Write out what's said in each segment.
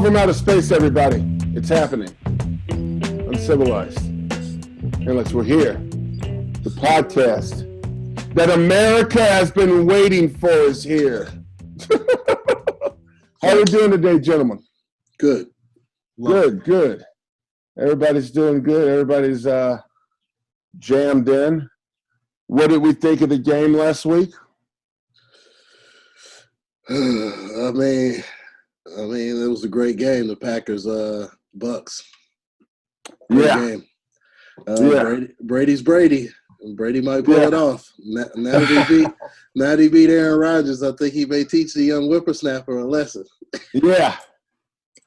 from outer space, everybody. It's happening. Uncivilized Intellects, we're here. The podcast that America has been waiting for is here. How are you doing today, gentlemen? Good. Good. Everybody's doing good. Everybody's jammed in. What did we think of the game last week? I mean, it was a great game. The Packers, Bucks. Great game. Brady's Brady. Brady might pull it off. Now that he beat Aaron Rodgers, I think he may teach the young whippersnapper a lesson. Yeah.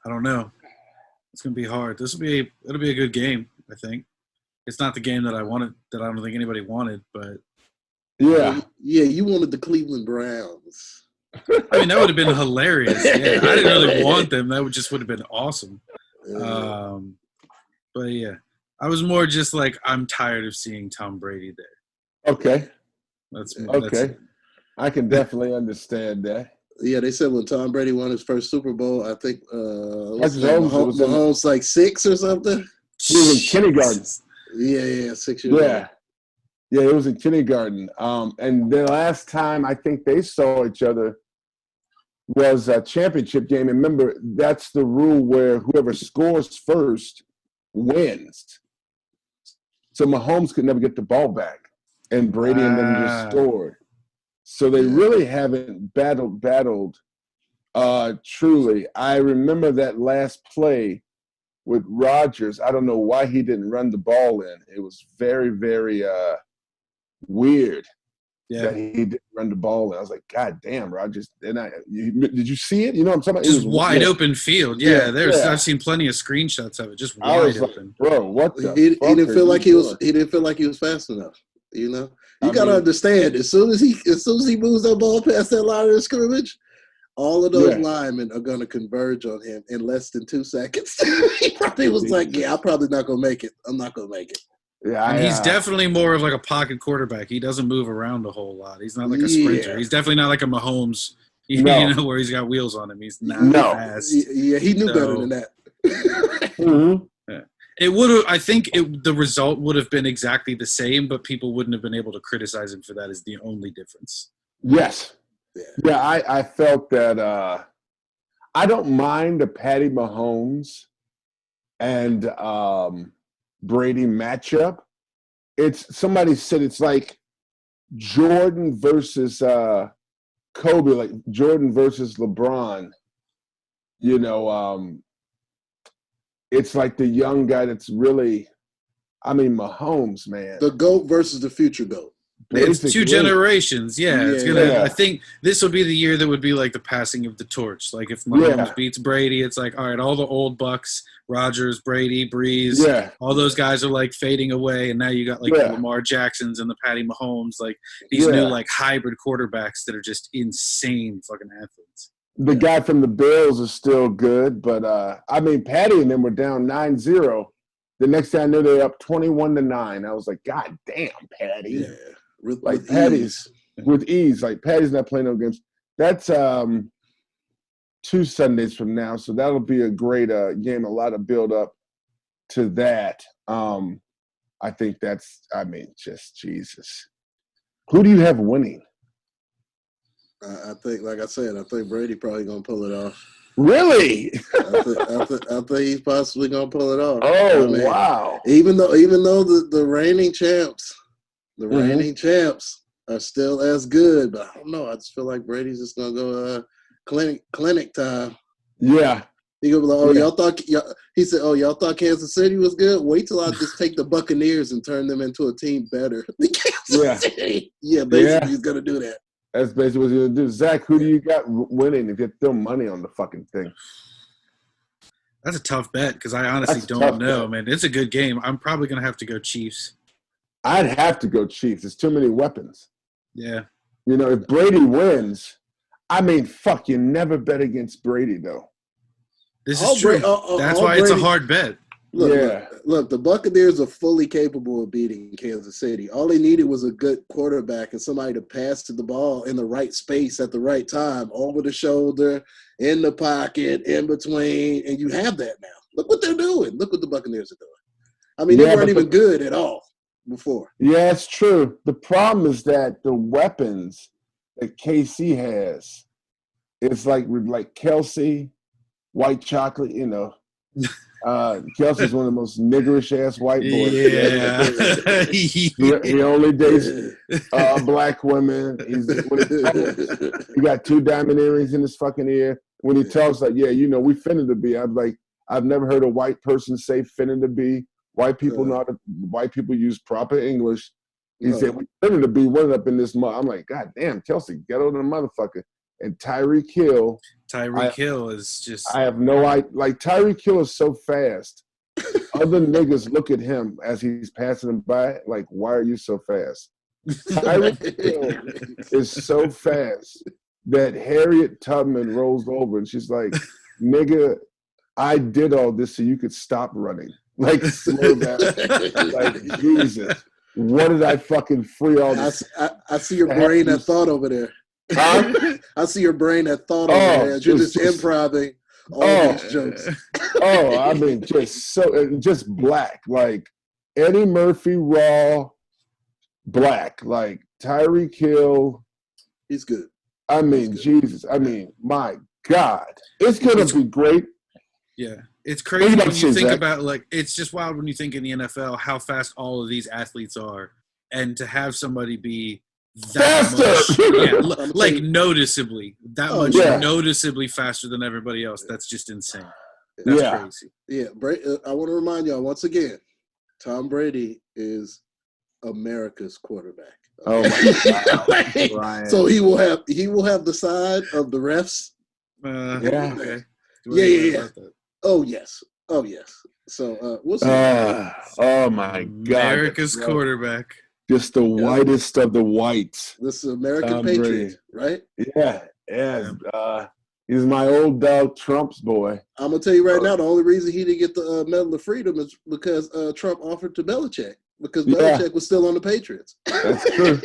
I don't know. It's gonna be hard. It'll be a good game, I think. It's not the game that I wanted, that I don't think anybody wanted, but yeah, you wanted the Cleveland Browns. I mean, that would have been hilarious. Yeah, I didn't really want them. That would have been awesome. But yeah, I was more just like, I'm tired of seeing Tom Brady there. Okay. That's I can definitely understand that. Yeah, they said when Tom Brady won his first Super Bowl, I think Mahomes like 6 or something. He was in kindergarten. Yeah, 6 years old. Yeah, it was in kindergarten. And the last time I think they saw each other was a championship game. And remember, that's the rule where whoever scores first wins. So Mahomes could never get the ball back, and Brady and them just scored. So they really haven't battled truly. I remember that last play with Rodgers. I don't know why he didn't run the ball in. It was very, very weird that he didn't run the ball in. I was like, God damn, Rodgers. Did you see it? You know what I'm talking about? Just wide open field. Yeah, I've seen plenty of screenshots of it. Just wide open. Like, bro, what the he didn't feel like he was fast enough. You know? You gotta understand, as soon as he moves that ball past that line of scrimmage, all of those linemen are gonna converge on him in less than 2 seconds. He probably was like, yeah, I'm probably not gonna make it. I'm not gonna make it. Yeah, and he's definitely more of like a pocket quarterback. He doesn't move around a whole lot. He's not like a sprinter. Yeah. He's definitely not like a Mahomes, where he's got wheels on him. He's not fast. Yeah, he knew better than that. Mm-hmm. Yeah. It would have. I think the result would have been exactly the same, but people wouldn't have been able to criticize him for that. Is the only difference. Yes. Yeah. I felt that. I don't mind the Patty Mahomes and Brady matchup. Somebody said it's like Jordan versus Kobe, like Jordan versus LeBron. You know, it's like the young guy that's really, Mahomes, man. The GOAT versus the future GOAT. It's 2 generations. It's gonna. I think this will be the year that would be like the passing of the torch. Like if Mahomes beats Brady, it's like, all right, all the old Bucks, Rodgers, Brady, Breeze, all those guys are like fading away, and now you got like the Lamar Jacksons and the Patty Mahomes, like these new like hybrid quarterbacks that are just insane fucking athletes. The guy from the Bills is still good, but Patty and them were down 9-0. The next thing I knew, they were up 21-9. I was like, God damn, Patty. Yeah. With Patty's with ease. Like Patty's not playing no games. That's 2 Sundays from now, so that'll be a great game. A lot of build up to that. I think just Jesus. Who do you have winning? I think, like I said, I think Brady probably gonna pull it off. Really? I think he's possibly gonna pull it off. Oh, wow! Even though the reigning champs. The reigning champs are still as good, but I don't know. I just feel like Brady's just gonna go clinic time. Yeah. He gonna be like, y'all thought Kansas City was good? Wait till I just take the Buccaneers and turn them into a team better than Kansas City. Yeah, basically he's gonna do that. That's basically what he's gonna do. Zach, who do you got winning if you throw money on the fucking thing? That's a tough bet because I honestly don't know, man. It's a good game. I'm probably gonna have to go Chiefs. I'd have to go Chiefs. There's too many weapons. Yeah. You know, if Brady wins, you never bet against Brady, though. This is true. That's why it's a hard bet. Look, the Buccaneers are fully capable of beating Kansas City. All they needed was a good quarterback and somebody to pass to the ball in the right space at the right time, over the shoulder, in the pocket, in between, and you have that now. Look what they're doing. Look what the Buccaneers are doing. I mean, they weren't even good at all before. Yeah, it's true. The problem is that the weapons that KC has, it's like Kelsey, white chocolate, Kelsey's one of the most niggerish ass white boys. Yeah. he only dates black women. He got 2 diamond earrings in his fucking ear. When he talks we finna to be. I'm like, I've never heard a white person say finna to be. White people white people use proper English. He said, we finna to be one up in this mud. I'm like, God damn, Kelsey, get on the motherfucker. And Tyreek Hill. Tyreek Hill is just. I have no idea. Like, Tyreek Hill is so fast. Other niggas look at him as he's passing them by, like, why are you so fast? Tyreek Hill is so fast that Harriet Tubman rolls over and she's like, nigga, I did all this so you could stop running. Like, slow down. Like, Jesus. What did I fucking free all this? I see your brain that thought over there. Huh? I see your brain that thought over there as you're just improvising all these jokes. I mean, just black. Like, Eddie Murphy raw, black. Like, Tyreek Hill. He's good. I mean, Jesus. I mean, my God. It's going to be great. Yeah. It's crazy when you think about, like, it's just wild when you think in the NFL how fast all of these athletes are. And to have somebody be that much, noticeably, noticeably faster than everybody else. That's just insane. That's crazy. Yeah. I want to remind y'all once again, Tom Brady is America's quarterback. Okay? Oh my God. So he will have the side of the refs. Okay. Yeah. Oh yes. So we'll see. Oh my God. America's quarterback. Just the whitest of the whites. This is American Patriot, right? Yeah. He's my old dog, Trump's boy. I'm gonna tell you right now, the only reason he didn't get the Medal of Freedom is because Trump offered to Belichick because Belichick was still on the Patriots. That's true.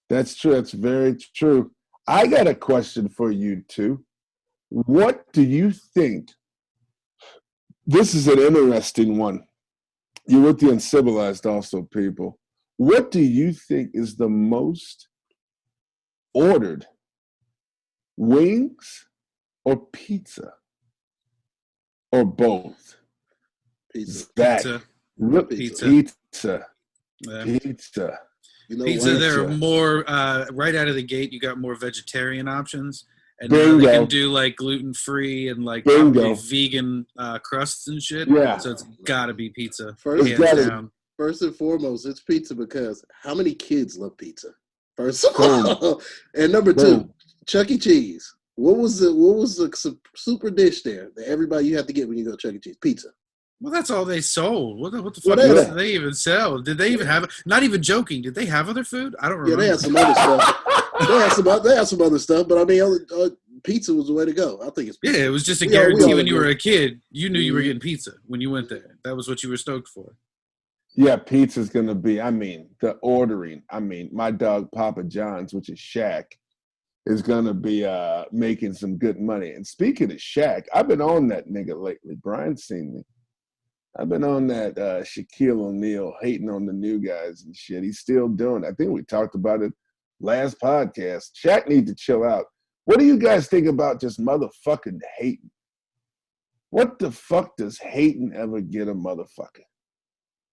That's true. That's very true. I got a question for you two. What do you think? This is an interesting one. You're with the Uncivilized also, people. What do you think is the most ordered, wings or pizza? Or both? Pizza. Pizza. Pizza. Yeah. Pizza. Pizza, there are more, right out of the gate, you got more vegetarian options. And now they can do, like, gluten-free and, like, probably vegan crusts and shit. Yeah. So it's got to be pizza. First and foremost, it's pizza because how many kids love pizza? First of all. And number two, Chuck E. Cheese. What was the super dish there that everybody you have to get when you go to Chuck E. Cheese? Pizza. Well, that's all they sold. What the fuck else did they even sell? Did they even have – not even joking. Did they have other food? I don't remember. Yeah, they had some other stuff. They had some other stuff, but I mean, pizza was the way to go. I think it's pizza. Yeah, it was just a guarantee when you were a kid. You knew you were getting pizza when you went there. That was what you were stoked for. Yeah, pizza's going to be, the ordering. My dog Papa John's, which is Shaq, is going to be making some good money. And speaking of Shaq, I've been on that nigga lately. Brian's seen me. I've been on that Shaquille O'Neal, hating on the new guys and shit. He's still doing it. I think we talked about it last podcast. Shaq needs to chill out. What do you guys think about just motherfucking hating? What the fuck does hating ever get a motherfucker?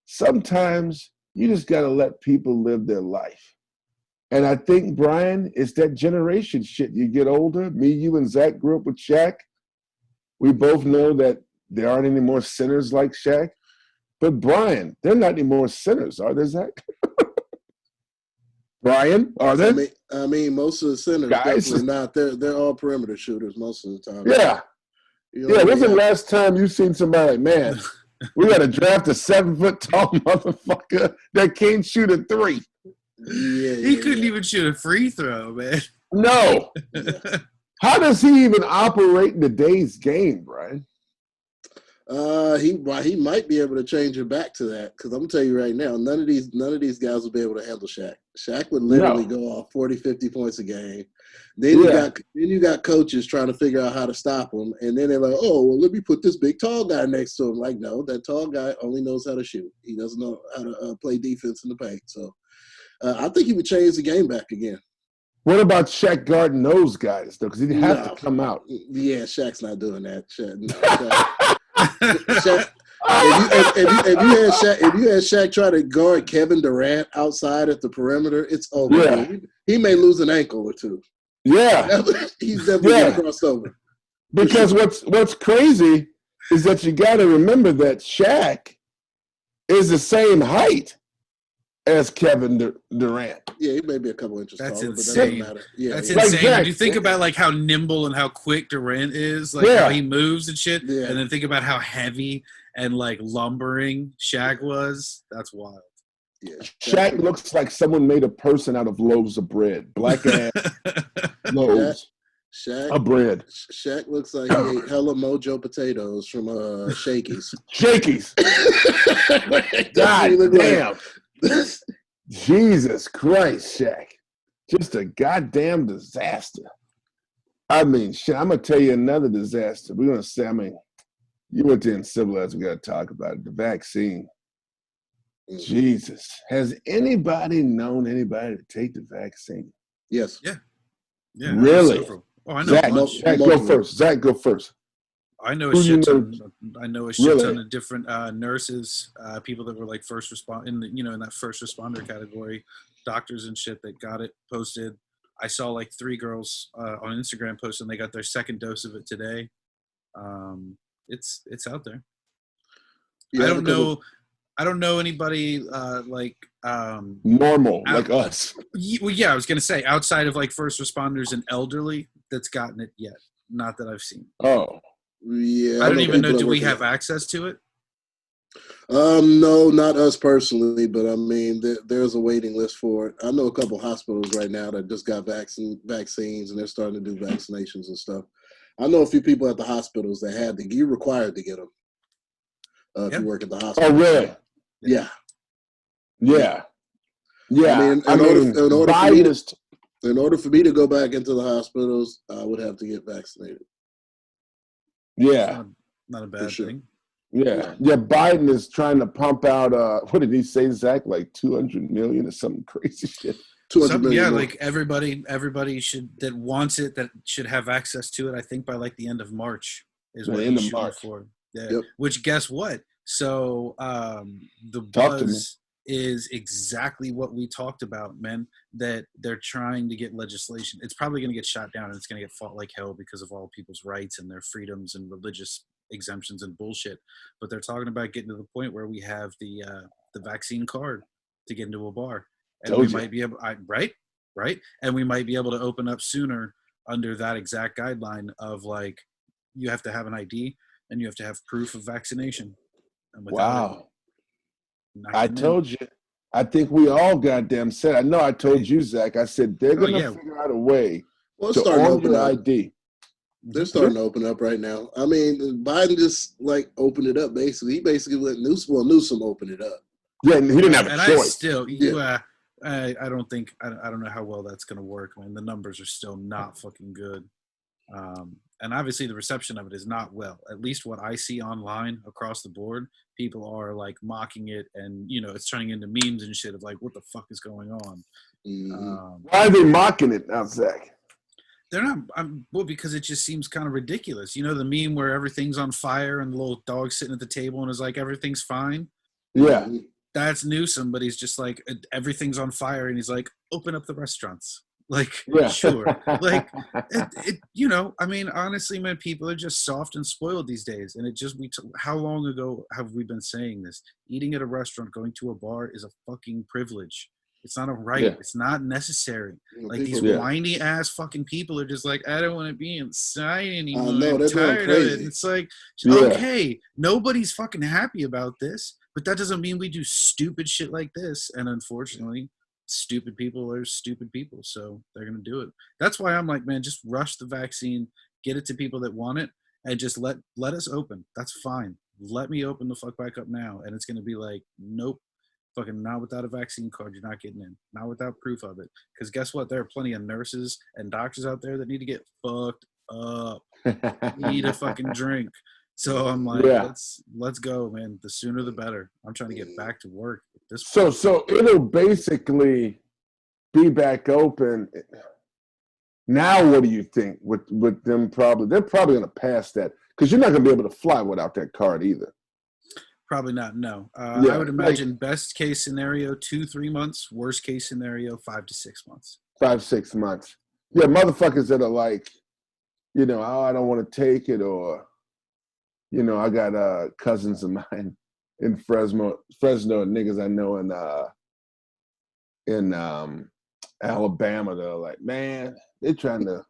Sometimes you just got to let people live their life. And I think, Brian, it's that generation shit. You get older. Me, you, and Zach grew up with Shaq. We both know that there aren't any more sinners like Shaq. But, Brian, they're not any more sinners, are there, Zach? Brian, are there? I mean, most of the sinners definitely not. They're all perimeter shooters most of the time. Yeah. When's the last time you seen somebody like, man, we got to draft a 7-foot-tall motherfucker that can't shoot a 3. He couldn't even shoot a free throw, man. No. How does he even operate in today's game, Brian? He might be able to change it back to that, because I'm gonna tell you right now, none of these guys will be able to handle Shaq. Shaq would literally go off 40, 50 points a game. Then you got coaches trying to figure out how to stop him, and then they're like, oh, well, let me put this big tall guy next to him. Like, no, that tall guy only knows how to shoot. He doesn't know how to play defense in the paint. So I think he would change the game back again. What about Shaq guarding those guys though? Because he'd have to come out. Yeah, Shaq's not doing that. Shaq, if you had Shaq try to guard Kevin Durant outside at the perimeter, it's over. Yeah. He may lose an ankle or two. Yeah. He's definitely crossed over. Because what's crazy is that you got to remember that Shaq is the same height as Kevin Durant. Yeah, he may be a couple inches That's taller, insane. but that doesn't matter. Yeah, that's yeah. insane. Like you think about like how nimble and how quick Durant is, like how he moves and shit, and then think about how heavy and like lumbering Shaq was. That's wild. Yeah, Shaq looks like someone made a person out of loaves of bread, black ass loaves of bread. Shaq looks like he ate hella Mojo potatoes from Shakey's. Shakey's. God damn. Jesus Christ, Shaq. Just a goddamn disaster. I mean, shit, I'm going to tell you another disaster. We're going to say, you went to Uncivilized, we got to talk about it. The vaccine. Mm-hmm. Jesus. Has anybody known anybody to take the vaccine? Yes. Yeah. Really? Oh, I know. Zach, go first. Zach, go first. I know a shit ton. I know a shit ton of different nurses, people that were like first respond in that first responder category, doctors and shit that got it posted. I saw like 3 girls on Instagram posting they got their second dose of it today. It's out there. Yeah, I don't know anybody like normal like us. Well, yeah, I was gonna say outside of like first responders and elderly that's gotten it yet. Not that I've seen. Oh. Yeah, I don't even know. Do we have access to it? No, not us personally, but I mean, there's a waiting list for it. I know a couple hospitals right now that just got vaccines, and they're starting to do vaccinations and stuff. I know a few people at the hospitals that you're required to get them if you work at the hospital. Oh, really? Yeah. Yeah. Yeah. I mean, in order for me to go back into the hospitals, I would have to get vaccinated. Yeah. Not a bad thing. Yeah. Yeah. Biden is trying to pump out, what did he say, Zach? Like 200 million or something crazy shit. 200 million. Yeah, like everybody that wants it, that should have access to it, I think by like the end of March is what he's shooting for. Yeah. Yep. Which guess what? So the buzz is exactly what we talked about, man, that they're trying to get legislation. It's probably going to get shot down and it's going to get fought like hell because of all people's rights and their freedoms and religious exemptions and bullshit. But they're talking about getting to the point where we have the vaccine card to get into a bar. And we might be able, right? And we might be able to open up sooner under that exact guideline of like, you have to have an ID and you have to have proof of vaccination. And wow. I told you. I think we all goddamn said. I know I told you, Zach. I said they're going to figure out a way to own your ID. They're starting to open up right now. I mean, Biden just like opened it up. Basically, he basically let Newsom open it up. Yeah, and he didn't have a choice. I don't think I don't know how well that's going to work. I mean, the numbers are still not fucking good. And obviously the reception of it is not well. At least what I see online across the board, people are like mocking it, and it's turning into memes and shit of like, what the fuck is going on? Why are they mocking it now, Zach? They're not. Well, because it just seems kind of ridiculous. You know the meme where everything's on fire and the little dog's sitting at the table and is like, everything's fine. Yeah. That's Newsom, but he's just like, everything's on fire, and he's like, open up the restaurants. Like, sure. Like, I mean, honestly, man, people are just soft and spoiled these days. And how long ago have we been saying this? Eating at a restaurant, going to a bar is a fucking privilege. It's not a right. Yeah. It's not necessary. Like, these whiny ass fucking people are just like, I don't want to be inside anymore. I'm tired of it. And it's like, okay, nobody's fucking happy about this, but that doesn't mean we do stupid shit like this. And unfortunately, stupid people are stupid people, so they're gonna do it. That's why I'm like, man, just rush the vaccine, get it to people that want it, and just let us open. That's fine. let me open the fuck back up now. And it's going to be like, nope, fucking not without a vaccine card. You're not getting in. Not without proof of it. Because guess what? There are plenty of nurses and doctors out there that need to get fucked up. Need a fucking drink. So I'm like, let's go, man. The sooner the better. I'm trying to get back to work at this point. So it'll basically be back open. Now, what do you think with them? They're probably going to pass that because you're not going to be able to fly without that card either. Probably not. No, I would imagine best case scenario 2-3 months. Worst case scenario 5 to 6 months. 5-6 months. Yeah, motherfuckers that are like, you know, oh, I don't want to take it, or, you know, I got cousins of mine in Fresno, niggas I know in Alabama. They're like, man, they're trying to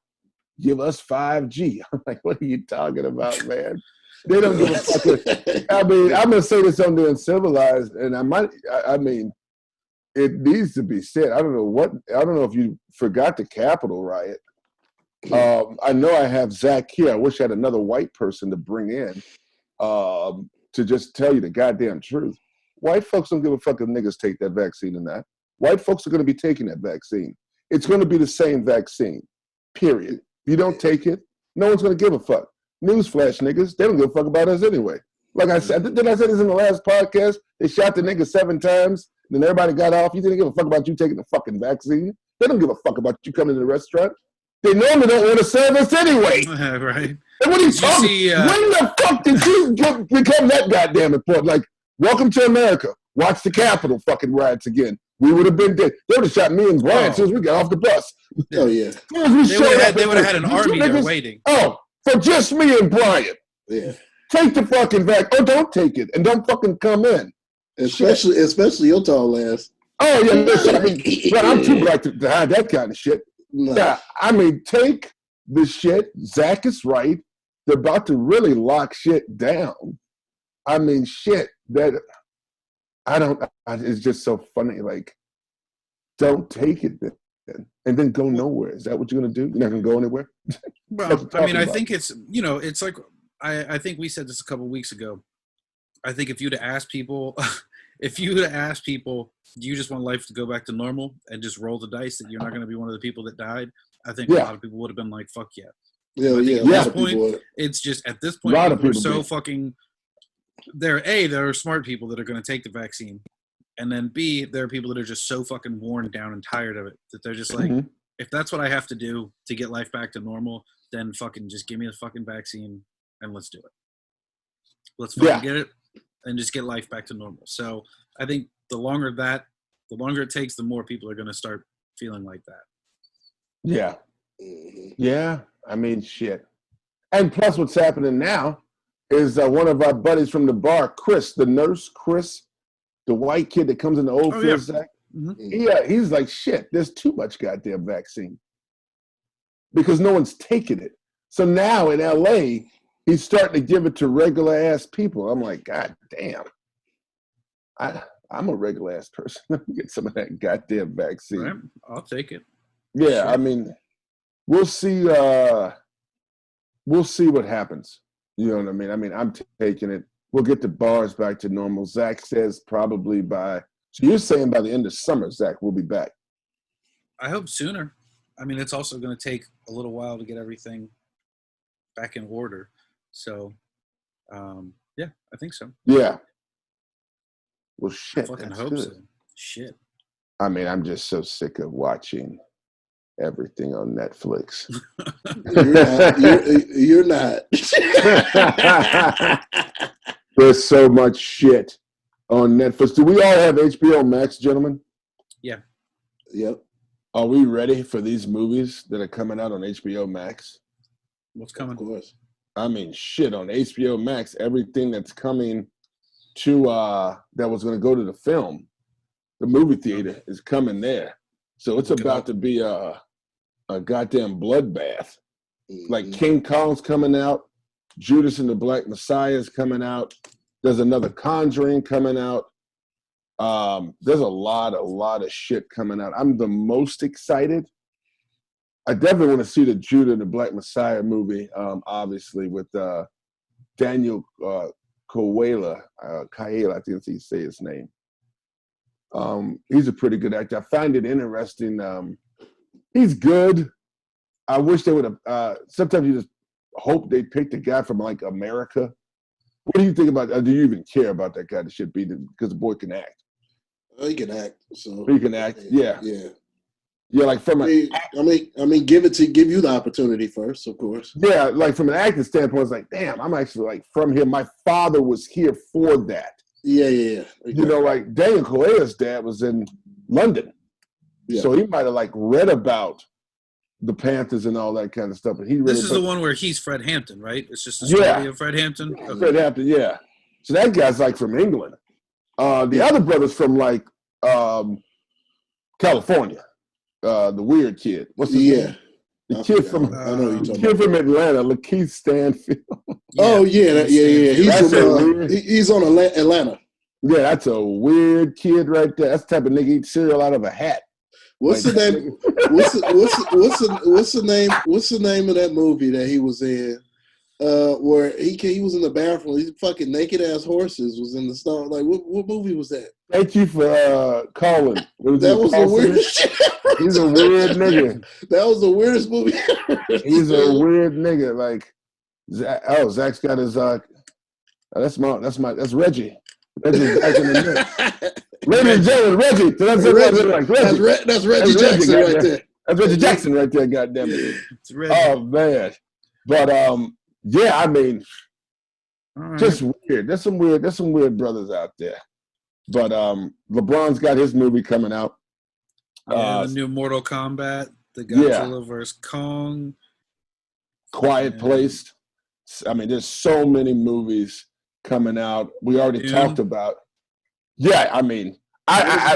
give us 5G. I'm like, what are you talking about, man? They don't give a fuck. I mean, I'm gonna say this on the Uncivilized, and I mean, it needs to be said. I don't know if you forgot the Capitol riot. I know I have Zach here. I wish I had another white person to bring in to just tell you the goddamn truth. White folks don't give a fuck if niggas take that vaccine or not. White folks are going to be taking that vaccine. It's going to be the same vaccine, period. If you don't take it, no one's going to give a fuck. Newsflash, niggas, they don't give a fuck about us anyway. Like I said, didn't I say this in the last podcast? They shot the nigga 7 times, then everybody got off. You didn't give a fuck about you taking the fucking vaccine. They don't give a fuck about you coming to the restaurant. They normally don't want to serve us anyway. Right. And what are you talking? When the fuck did you become that goddamn important? Like, welcome to America. Watch the Capitol fucking riots again. We would have been dead. They would have shot me and Brian as soon as we got off the bus. Oh, yeah. They would have had an army there waiting. Oh, for just me and Brian. Yeah. Take the fucking vaccine. Oh, don't take it. And don't fucking come in. Especially your tall ass. Oh, yeah. Listen, I mean, I'm too black to hide that kind of shit. No. Yeah, I mean, take the shit. Zach is right. They're about to really lock shit down. I mean, shit. It's just so funny. Like, don't take it then. And then go nowhere. Is that what you're going to do? You're not going to go anywhere? Well, I mean, I think it's, you know, it's like, I think we said this a couple of weeks ago. I think if you'd have asked people, do you just want life to go back to normal and just roll the dice that you're not going to be one of the people that died? I think a lot of people would have been like, fuck yeah. Yeah, At this point, it's just, at this point, we're so fucking, there are smart people that are going to take the vaccine. And then B, there are people that are just so fucking worn down and tired of it that they're just like, if that's what I have to do to get life back to normal, then fucking just give me the fucking vaccine and let's do it. Let's fucking get it and just get life back to normal. So I think the longer it takes, the more people are going to start feeling like that. Yeah. Yeah. I mean, shit. And plus what's happening now is one of our buddies from the bar, Chris, the nurse, the white kid that comes in the old field, Zach. Yeah, he's like, shit, there's too much goddamn vaccine because no one's taking it. So now in LA, he's starting to give it to regular ass people. I'm like, God damn. I'm a regular ass person. Let me get some of that goddamn vaccine. Right. I'll take it. Yeah, sure. I mean, we'll see what happens. You know what I mean? I mean, I'm taking it. We'll get the bars back to normal. Zach says probably so you're saying by the end of summer, Zach, we'll be back. I hope sooner. I mean, it's also going to take a little while to get everything back in order. So, yeah, I think so. Yeah. Well, shit. I fucking hope so. Shit. I mean, I'm just so sick of watching everything on Netflix. You're not. There's so much shit on Netflix. Do we all have HBO Max, gentlemen? Yeah. Yep. Are we ready for these movies that are coming out on HBO Max? What's coming? Of course. I mean, shit, on HBO Max, everything that's coming to that was going to go to the film, the movie theater, is coming there. So it's about to be a goddamn bloodbath. Like King Kong's coming out, Judas and the Black Messiah is coming out. There's another Conjuring coming out. There's a lot of shit coming out. I'm the most excited. I definitely want to see the Judas and the Black Messiah movie, obviously, with Daniel Koala, I think he say his name. He's a pretty good actor. I find it interesting. He's good. I wish they would have. Sometimes you just hope they picked a guy from like America. What do you think about? Do you even care about that guy that should be? Because the boy can act. He can act. So he can act. Yeah. Yeah, like from give you the opportunity first, of course. Yeah, like from an acting standpoint, it's like, damn, I'm actually like from here. My father was here for that. Yeah. Exactly. You know, like Daniel Kaluuya's dad was in London, so he might have like read about the Panthers and all that kind of stuff. But this is the one where he's Fred Hampton, right? It's just a story of Fred Hampton. Okay. Fred Hampton, yeah. So that guy's like from England. The other brother's from like California. The weird kid. What's his name? The kid from Atlanta, Lakeith Stanfield. He's on Atlanta. Yeah, that's a weird kid right there. That's the type of nigga eat cereal out of a hat. What's the name? What's the name? What's the name of that movie that he was in? Where he was in the bathroom. These fucking naked ass horses was in the store. Like what movie was that? Thank you for calling. That was the weirdest shit. He's a weird nigga. That was the weirdest movie ever. He's a weird nigga. Like Zach's got his that's Reggie. Reggie's back in the mix. Ladies and gentlemen, Reggie. That's Reggie Jackson right there. That's Reggie Jackson right there, goddamn it. Oh man. But yeah, I mean, just weird. There's some weird brothers out there. But LeBron's got his movie coming out. The new Mortal Kombat, the Godzilla vs. Kong. Quiet Place. I mean, there's so many movies coming out. We already talked about. Yeah, I mean, I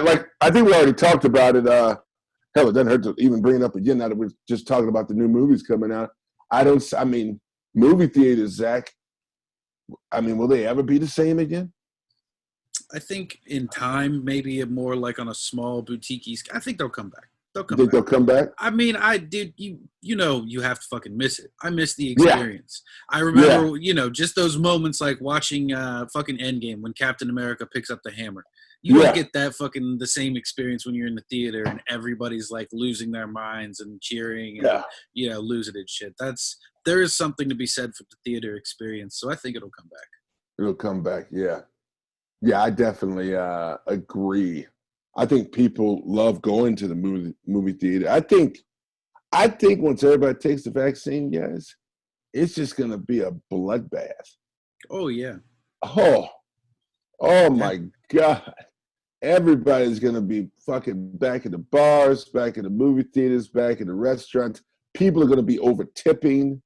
think we already talked about it. Hell, it doesn't hurt to even bring it up again now that we're just talking about the new movies coming out. Movie theaters, Zach, I mean, will they ever be the same again? I think in time, maybe more like on a small boutique. I think they'll come back. They'll come back? I mean, you know, you have to fucking miss it. I miss the experience. Yeah. I remember, just those moments like watching fucking Endgame when Captain America picks up the hammer. You don't get that fucking the same experience when you're in the theater and everybody's like losing their minds and cheering and, losing it shit. There is something to be said for the theater experience. So I think it'll come back. It'll come back. Yeah. Yeah, I definitely agree. I think people love going to the movie theater. I think once everybody takes the vaccine, guys, it's just gonna be a bloodbath. Oh yeah. Oh my God. Everybody's gonna be fucking back in the bars, back in the movie theaters, back in the restaurants. People are gonna be over tipping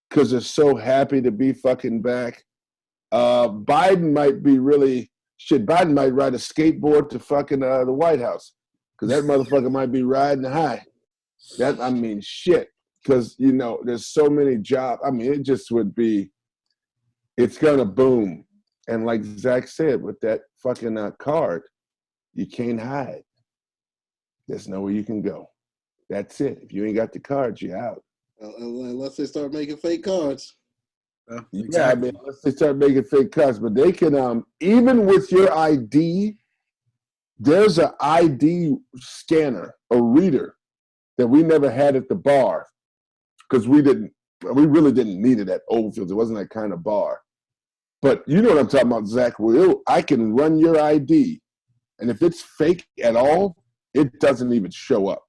because they're so happy to be fucking back. Biden might ride a skateboard to fucking the White House because that motherfucker might be riding high. Shit. Because, there's so many jobs. I mean, it just would be, it's going to boom. And like Zach said, with that fucking card, you can't hide. There's nowhere you can go. That's it. If you ain't got the cards, you're out. Unless they start making fake cards. Exactly. Yeah, I mean, unless they start making fake cards, but they can, even with your ID, there's an ID scanner, a reader that we never had at the bar because we really didn't need it at Oldfields. It wasn't that kind of bar. But you know what I'm talking about, Zach. I can run your ID, and if it's fake at all, it doesn't even show up.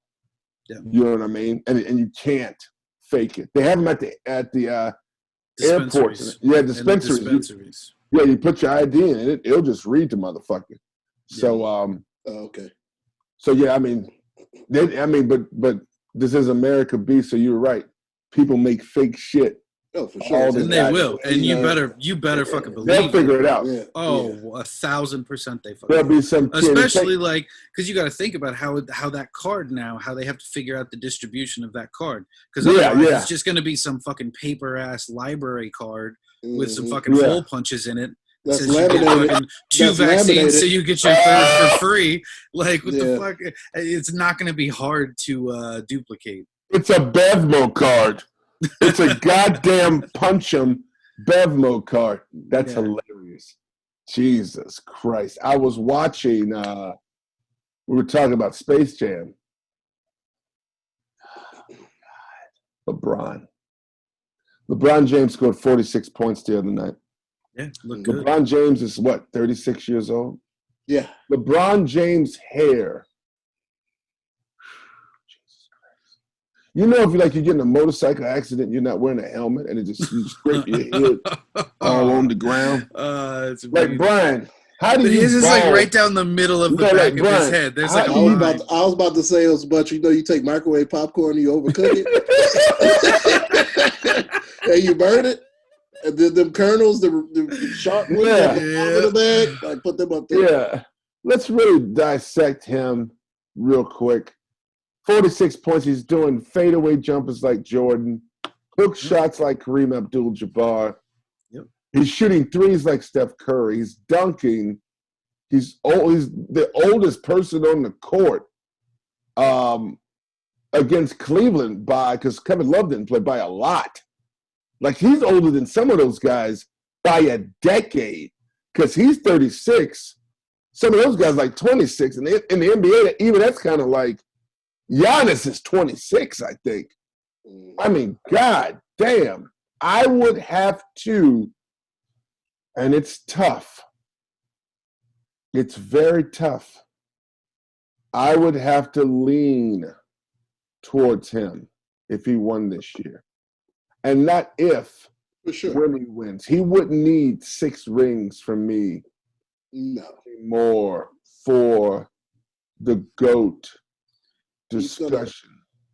Yeah. You know what I mean? And you can't fake it. They have them at the airports. Yeah, dispensaries. You put your ID in it, it'll just read the motherfucker. Yeah. So okay. So yeah, but this is America B, so you're right. People make fake shit. Oh, for sure. And they will. And you better fucking believe they'll figure it out. Yeah. 1,000% they fucking There'll be some kid. Especially like, because you got to think about how that card now, how they have to figure out the distribution of that card. Because otherwise it's just going to be some fucking paper-ass library card with some fucking hole punches in it. That's laminated. Two vaccines so you get your third for free. Like, what the fuck? It's not going to be hard to duplicate. It's a Bevmo card. It's a goddamn punch 'em Bevmo cart. That's hilarious. Jesus Christ. I was watching, we were talking about Space Jam. LeBron James scored 46 points the other night. Yeah, look good. LeBron James is what, 36 years old? Yeah. LeBron James' hair. You know, if you get in a motorcycle accident, you're not wearing a helmet, and you scrape your head all on the ground. Like Brian, how do you? His is like right down the middle of the back of his head. There's like I was about to say it was a bunch. You take microwave popcorn and you overcook it, and you burn it, and then them kernels, the sharp ones, at the bottom of the bag, like put them up there. Yeah, let's really dissect him real quick. 46 points. He's doing fadeaway jumpers like Jordan, hook shots like Kareem Abdul-Jabbar. Yep. He's shooting threes like Steph Curry. He's dunking. He's the oldest person on the court against Cleveland because Kevin Love didn't play by a lot. Like, he's older than some of those guys by a decade because he's 36. Some of those guys like 26. And in the NBA, even that's kind of like, Giannis is 26, I think. I mean, God damn. I would have to, and it's tough. It's very tough. I would have to lean towards him if he won this year. And not if, for sure. When he wins. He wouldn't need 6 rings from me more for the GOAT discussion.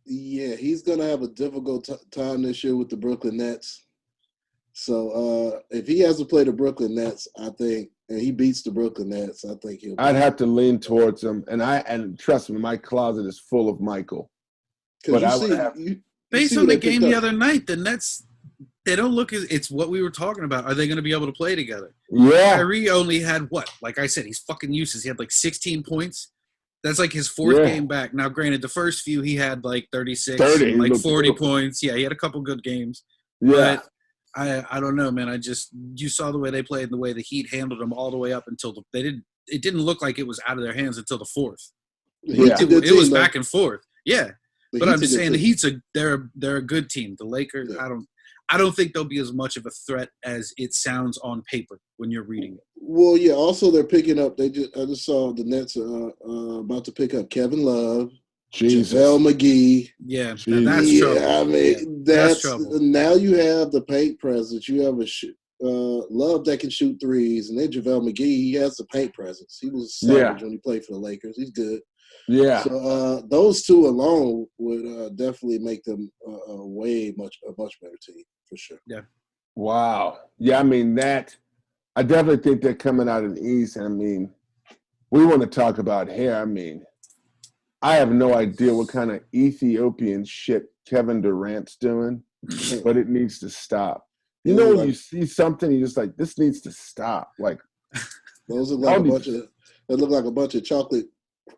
He's gonna have a difficult time this year with the Brooklyn Nets. So if he has to play the Brooklyn Nets, I think, and he beats the Brooklyn Nets, I think he'll. I'd have to lean towards him, and trust me, my closet is full of Michael. But based on the game the other night, the Nets, they don't look as it's what we were talking about. Are they going to be able to play together? Yeah. Kyrie only had what? Like I said, he's fucking useless. He had like 16 points. That's like his 4th game back. Now, granted, the first few he had like 36, like 40 points. Yeah, he had a couple good games. Yeah. But I don't know, man. You saw the way they played and the way the Heat handled them all the way up until it didn't look like it was out of their hands until the 4th. It was back and forth. Yeah. But I'm just saying the Heat's they're a good team. The Lakers, I don't think they'll be as much of a threat as it sounds on paper when you're reading it. Well, yeah. Also, they're picking up. I just saw the Nets about to pick up Kevin Love, JaVale McGee. Yeah, that's trouble. I mean, that's trouble. Now you have the paint presence. You have Love that can shoot threes, and then JaVale McGee. He has the paint presence. He was savage when he played for the Lakers. He's good. Yeah. So those two alone would definitely make them a much better team for sure. Yeah. Wow. Yeah, I mean I definitely think they're coming out in the East. I mean, we want to talk about hair. I mean, I have no idea what kind of Ethiopian shit Kevin Durant's doing, but it needs to stop. You know, when you see something, you're just like, this needs to stop. Like, those look like a bunch of chocolate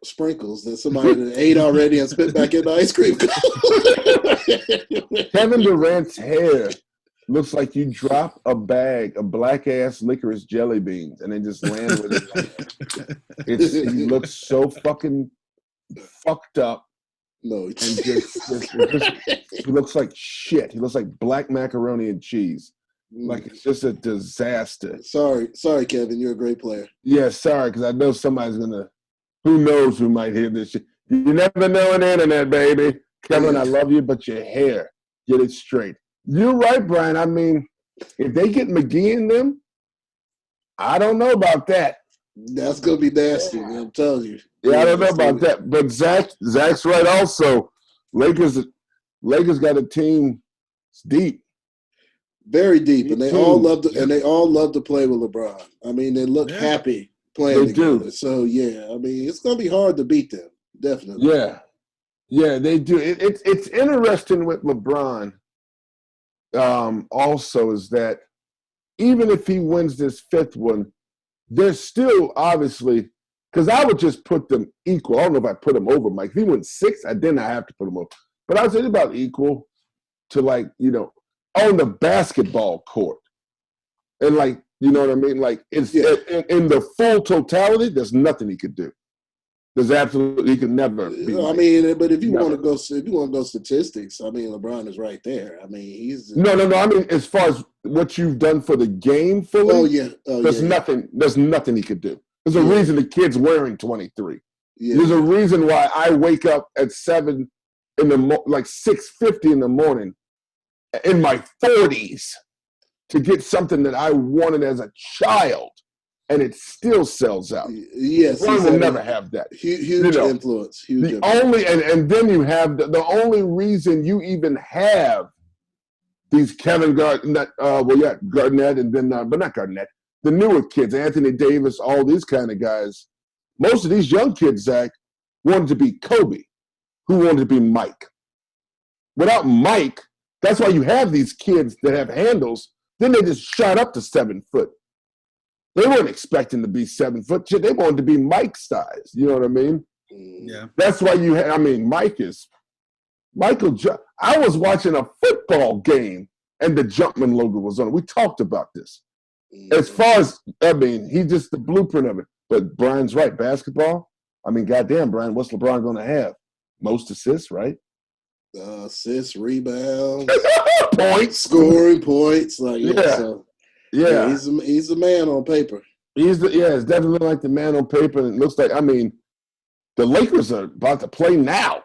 sprinkles that somebody ate already and spit back in the ice cream. Kevin Durant's hair looks like you drop a bag of black-ass licorice jelly beans and then just land with it. He looks so fucking fucked up. No, and he looks like shit. He looks like black macaroni and cheese. Like, it's just a disaster. Sorry, Kevin. You're a great player. Yeah, sorry, because I know somebody's gonna. Who knows who might hear this shit? You never know on the internet, baby. Kevin, I love you, but your hair, get it straight. You're right, Brian. I mean, if they get McGee in them, I don't know about that. That's gonna be nasty, man, I'm telling you. Yeah, I don't know about that. But Zach's right also. Lakers got a team deep. Very deep. And they all love to play with LeBron. I mean, they look happy playing together. Do. So yeah, I mean, it's gonna be hard to beat them. Definitely. Yeah. Yeah, they do. It's interesting with LeBron. Also, is that even if he wins this 5th one, there's still obviously, because I would just put them equal. I don't know if I put them over Mike. If he wins 6, I have to put them over. But I would say about equal to, like, you know, on the basketball court. And like, you know what I mean? Like it's in the full totality, there's nothing he could do. There's absolutely, he could never be. I mean, but if you want to go statistics, I mean, LeBron is right there. I mean, he's no. I mean, as far as what you've done for the game, fully, there's nothing. There's nothing he could do. There's a reason the kid's wearing 23. Yeah. There's a reason why I wake up at 7 in the like 6:50 in the morning in my 40s to get something that I wanted as a child. And it still sells out. Yes, LeBron will never have that. Huge influence. Huge influence. Only and then you have the only reason you even have these Kevin Garnett, Garnett, and then but not Garnett, the newer kids, Anthony Davis, all these kind of guys. Most of these young kids, Zach, wanted to be Kobe, who wanted to be Mike. Without Mike, that's why you have these kids that have handles. Then they just shot up to 7 foot. They weren't expecting to be 7 foot. They wanted to be Mike size. You know what I mean? Yeah. That's why you have, I mean, Michael. I was watching a football game and the Jumpman logo was on it. We talked about this. As far as, I mean, he's just the blueprint of it. But Brian's right. Basketball, I mean, goddamn, Brian, what's LeBron going to have? Most assists, right? Assists, rebounds, points, scoring points. Like, yeah, he's the man on paper. It's definitely like the man on paper. And it looks like, I mean, the Lakers are about to play now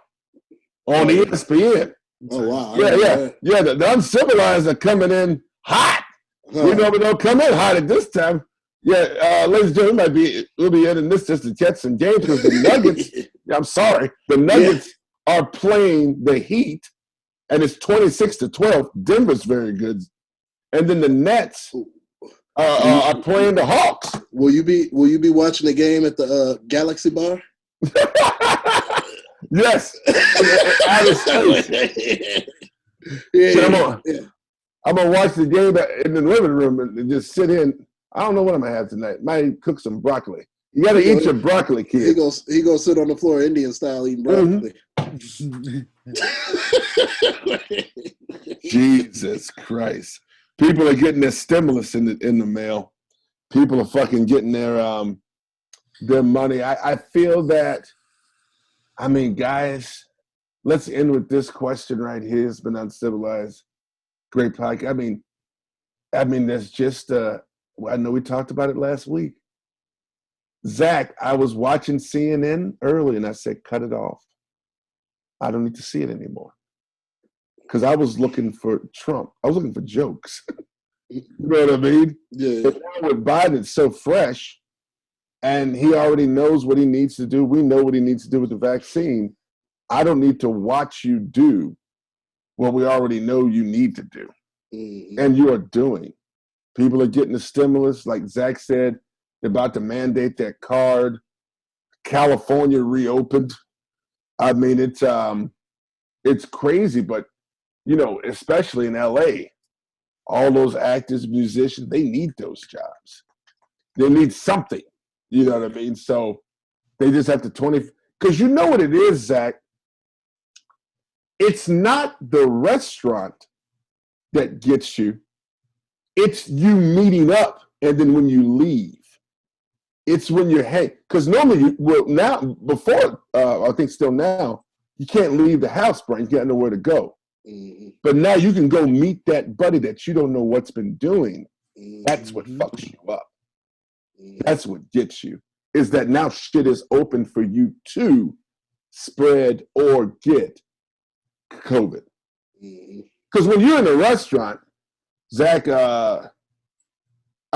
on ESPN. Oh, wow. Yeah. The Uncivilized are coming in hot. Huh. You know, but they'll come in hot at this time. Yeah, ladies and gentlemen, we'll be ending this just to catch some games because the Nuggets, I'm sorry, the Nuggets are playing the Heat, and it's 26-12. Denver's very good. And then the Nets are playing the Hawks. Will you be watching the game at the Galaxy Bar? Yes. Out of space. So I'm gonna watch the game in the living room and just sit in. I don't know what I'm gonna have tonight. Might cook some broccoli. You gotta eat your broccoli, kid. He gonna sit on the floor Indian style eating broccoli. Jesus Christ. People are getting their stimulus in the mail. People are fucking getting their money. I feel that, I mean, guys, let's end with this question right here. It's been Uncivilized. Great podcast. I mean, there's just, I know we talked about it last week. Zach, I was watching CNN early and I said, cut it off. I don't need to see it anymore. Because I was looking for Trump. I was looking for jokes. You know what I mean? Yeah. And now with Biden, it's so fresh, and he already knows what he needs to do. We know what he needs to do with the vaccine. I don't need to watch you do what we already know you need to do. Mm-hmm. And you are doing. People are getting the stimulus. Like Zach said, they're about to mandate that card. California reopened. I mean, it's crazy, but you know, especially in LA, all those actors, musicians, they need those jobs. They need something. You know what I mean? So they just have to because you know what it is, Zach. It's not the restaurant that gets you. It's you meeting up, and then when you leave. It's when you're because normally, before, I think still now, you can't leave the house, Brian. You got nowhere to go. Mm-hmm. But now you can go meet that buddy that you don't know what's been doing. Mm-hmm. That's what fucks you up. Mm-hmm. That's what gets you, is that now shit is open for you to spread or get COVID. Because when you're in a restaurant, Zach, I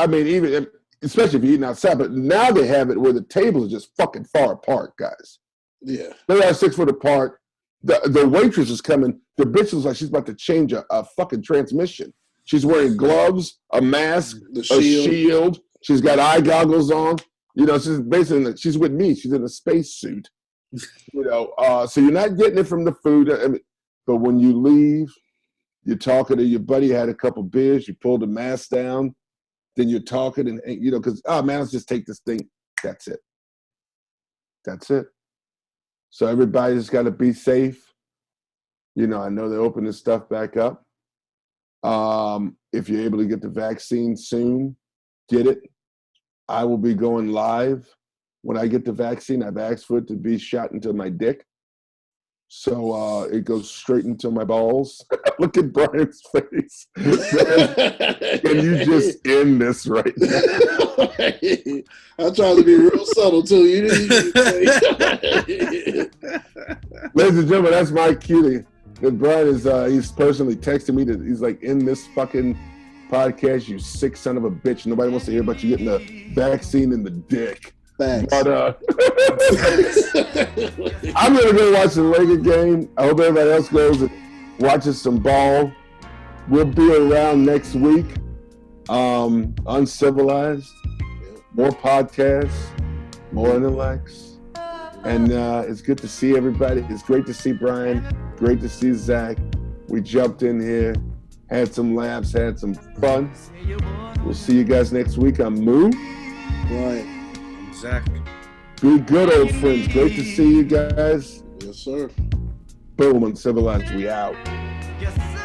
mean, especially if you're eating outside, but now they have it where the tables are just fucking far apart, guys. Yeah. They are 6 foot apart. The waitress is coming. The bitch looks like she's about to change a fucking transmission. She's wearing gloves, a mask, a shield. She's got eye goggles on. You know, she's with me. She's in a space suit. You know, so you're not getting it from the food. But when you leave, you're talking to your buddy, had a couple beers, you pull the mask down, then you're talking and you know, because, oh man, let's just take this thing. That's it. That's it. So everybody's got to be safe. You know, I know they're opening stuff back up. If you're able to get the vaccine soon, get it. I will be going live when I get the vaccine. I've asked for it to be shot into my dick. So it goes straight into my balls. Look at Brian's face. Can you just end this right now? I'm trying to be real subtle too. Ladies and gentlemen, that's my cutie. And Brian is he's personally texting me that he's like, in this fucking podcast, you sick son of a bitch. Nobody wants to hear about you getting the vaccine in the dick. Thanks. But I'm gonna go watch the Lakers game. I hope everybody else goes and watches some ball. We'll be around next week. Uncivilized, more podcasts, more intellects, and it's good to see everybody. It's great to see Brian. Great to see Zach. We jumped in here, had some laughs, had some fun. We'll see you guys next week. I'm Moo. Right. Zach. Be good, old friends. Great to see you guys. Yes, sir. Boom, Uncivilized. We out. Yes, sir.